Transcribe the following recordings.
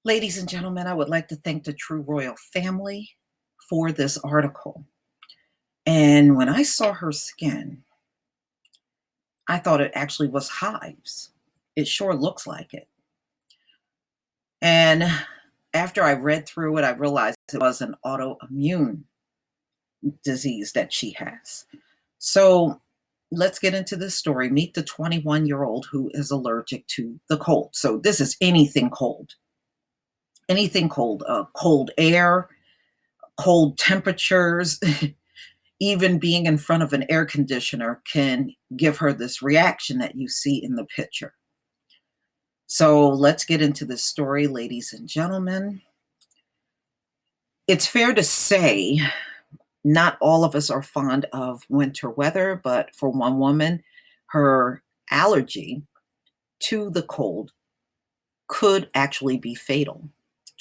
Ladies and gentlemen, I would like to thank the True Royal family for this article. And when I saw her skin, I thought it actually was hives. It sure looks like it. And after I read through it, I realized it was an autoimmune disease that she has. So let's get into this story. Meet the 21-year-old who is allergic to the cold. So this is anything cold. Anything cold, cold air, cold temperatures, even being in front of an air conditioner can give her this reaction that you see in the picture. So let's get into this story, ladies and gentlemen. It's fair to say not all of us are fond of winter weather, but for one woman, her allergy to the cold could actually be fatal.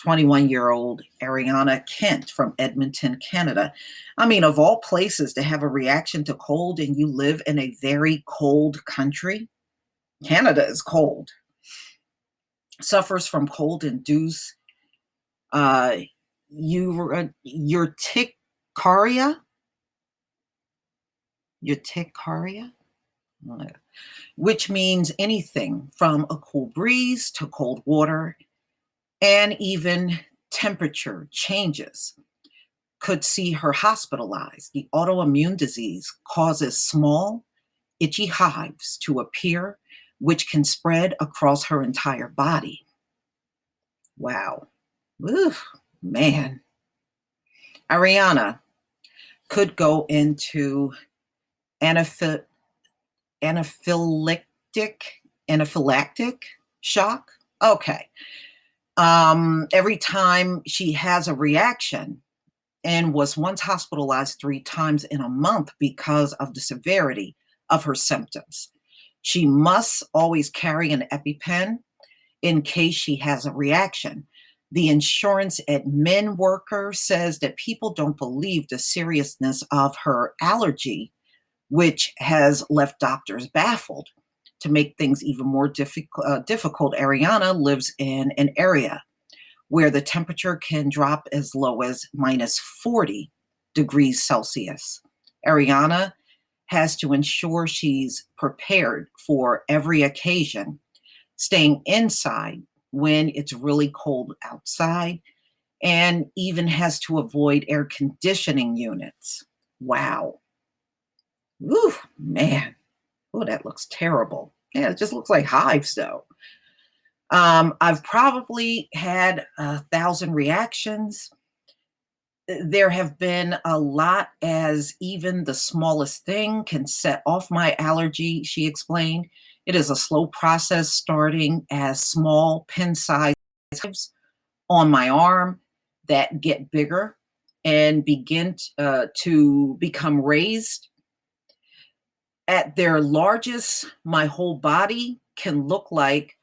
21-year-old Ariana Kent from Edmonton, Canada. I mean, of all places to have a reaction to cold, and you live in a very cold country. Canada is cold. Suffers from cold-induced urticaria, which means anything from a cool breeze to cold water, and even temperature changes could see her hospitalized. The autoimmune disease causes small, itchy hives to appear, which can spread across her entire body. Wow. Oof, man. Ariana could go into anaphylactic shock. Okay. Every time she has a reaction, and was once hospitalized 3 times in a month because of the severity of her symptoms. She must always carry an EpiPen in case she has a reaction. The insurance admin worker says that people don't believe the seriousness of her allergy, which has left doctors baffled. To make things even more difficult, Ariana lives in an area where the temperature can drop as low as minus 40 degrees Celsius. Ariana has to ensure she's prepared for every occasion, staying inside when it's really cold outside, and even has to avoid air conditioning units. Wow. Ooh, man. Oh, that looks terrible. Yeah, it just looks like hives, though. I've probably had 1,000 reactions. There have been a lot, as even the smallest thing can set off my allergy, she explained. It is a slow process, starting as small pin-sized hives on my arm that get bigger and begin to become raised. At their largest, my whole body can look like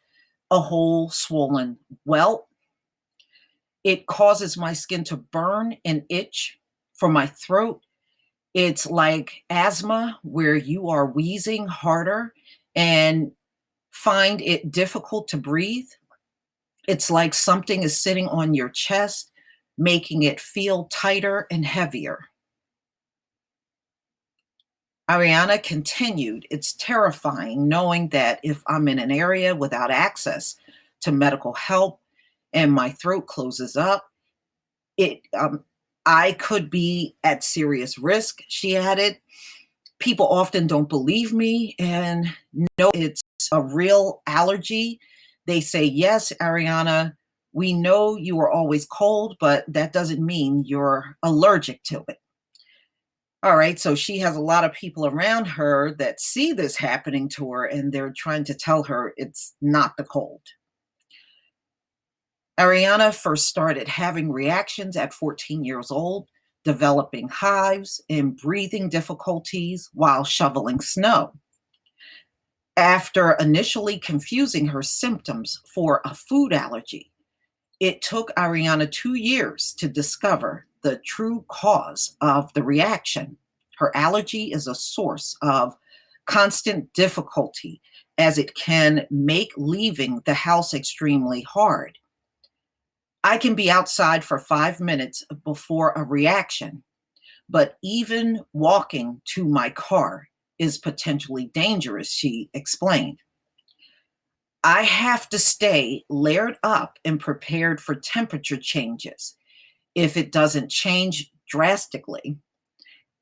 a whole swollen welt. It causes my skin to burn and itch from my throat. It's like asthma, where you are wheezing harder and find it difficult to breathe. It's like something is sitting on your chest, making it feel tighter and heavier. Ariana continued, "It's terrifying knowing that if I'm in an area without access to medical help and my throat closes up, it I could be at serious risk," she added. "People often don't believe me and know it's a real allergy. They say, 'Yes, Ariana, we know you are always cold, but that doesn't mean you're allergic to it.'" All right, so she has a lot of people around her that see this happening to her, and they're trying to tell her it's not the cold. Ariana first started having reactions at 14 years old, developing hives and breathing difficulties while shoveling snow. After initially confusing her symptoms for a food allergy, it took Ariana 2 years to discover the true cause of the reaction. Her allergy is a source of constant difficulty, as it can make leaving the house extremely hard. I can be outside for 5 minutes before a reaction, but even walking to my car is potentially dangerous, she explained. I have to stay layered up and prepared for temperature changes. If it doesn't change drastically,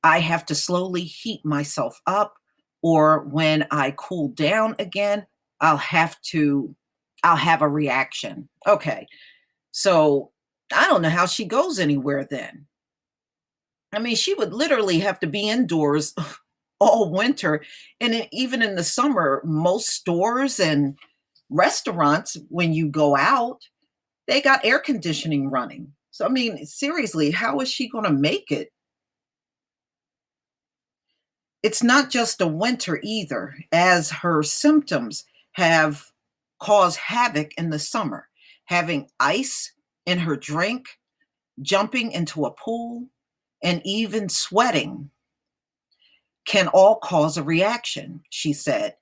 I have to slowly heat myself up, or when I cool down again, I'll have to I'll have a reaction. Okay. So, I don't know how she goes anywhere then. I mean, she would literally have to be indoors all winter, and even in the summer, most stores and restaurants, when you go out, they got air conditioning running. So, I mean, seriously, how is she gonna make it? It's not just a winter either, as her symptoms have caused havoc in the summer. Having ice in her drink, jumping into a pool, and even sweating can all cause a reaction, she said.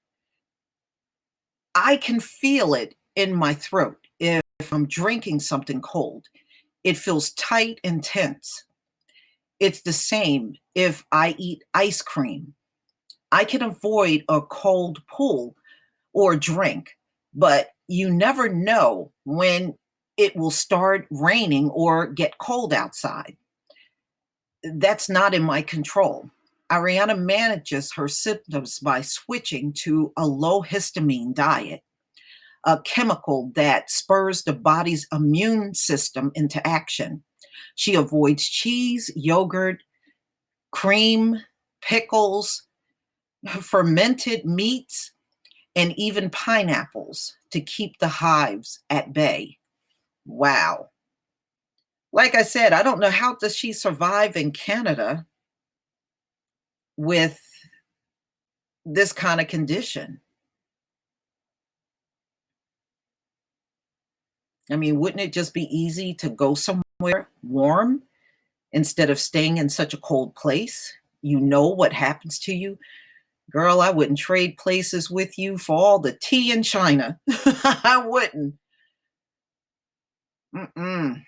I can feel it in my throat if I'm drinking something cold. It feels tight and tense. It's the same if I eat ice cream. I can avoid a cold pool or drink, but you never know when it will start raining or get cold outside. That's not in my control. Ariana manages her symptoms by switching to a low histamine diet, a chemical that spurs the body's immune system into action. She avoids cheese, yogurt, cream, pickles, fermented meats, and even pineapples to keep the hives at bay. Wow. Like I said, I don't know how does she survive in Canada with this kind of condition. I mean, wouldn't it just be easy to go somewhere warm instead of staying in such a cold place? You know what happens to you. Girl, I wouldn't trade places with you for all the tea in China. I wouldn't. Mm-mm.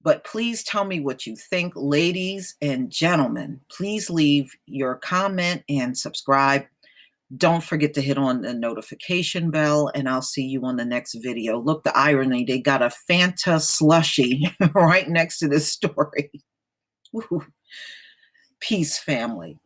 But please tell me what you think, ladies and gentlemen. Please leave your comment and subscribe. Don't forget to hit on the notification bell, and I'll see you on the next video. Look, the irony, they got a Fanta slushie right next to this story. Ooh. Peace, family.